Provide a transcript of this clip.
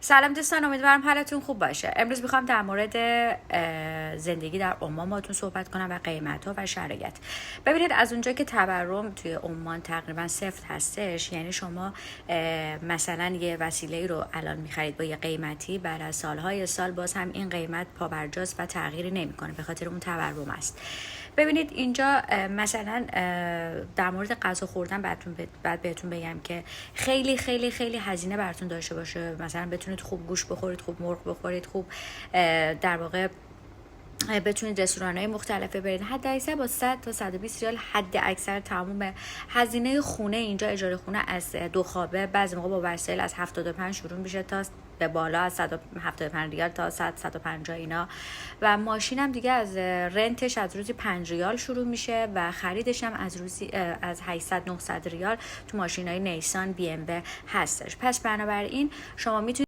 سلام دوستان، امیدوارم حالتون خوب باشه. امروز میخوام در مورد زندگی در عمان باهاتون صحبت کنم و قیمت ها و شرایط. ببینید، از اونجا که تورم توی عمان تقریبا صفر هستش، یعنی شما مثلا یه وسیله رو الان میخرید با یه قیمتی، بعد از سالهای سال باز هم این قیمت پابرجاست و تغییری نمیکنه، به خاطر اون تورم است. ببینید اینجا مثلا در مورد غذا خوردن بعد بهتون بگم که خیلی خیلی خیلی هزینه براتون داشته باشه. مثلا بتونید خوب گوشت بخورید، خوب مرغ بخورید، خوب در واقع بتونید رستوران‌های مختلفه برید. حد اکثر با 100 تا 120 ریال حد اکثر تمام هزینه خونه اینجا، اجاره خونه از دو خوابه بعضی موقع با وسایل از 75 شروع میشه تا به بالا از 175 ریال تا 150 اینا. و ماشین هم دیگه از رنتش از روزی 5 ریال شروع میشه و خریدش هم از روزی از 800 900 ریال تو ماشینای نیسان، بی ام و هستش. پس بنابراین شما میتونید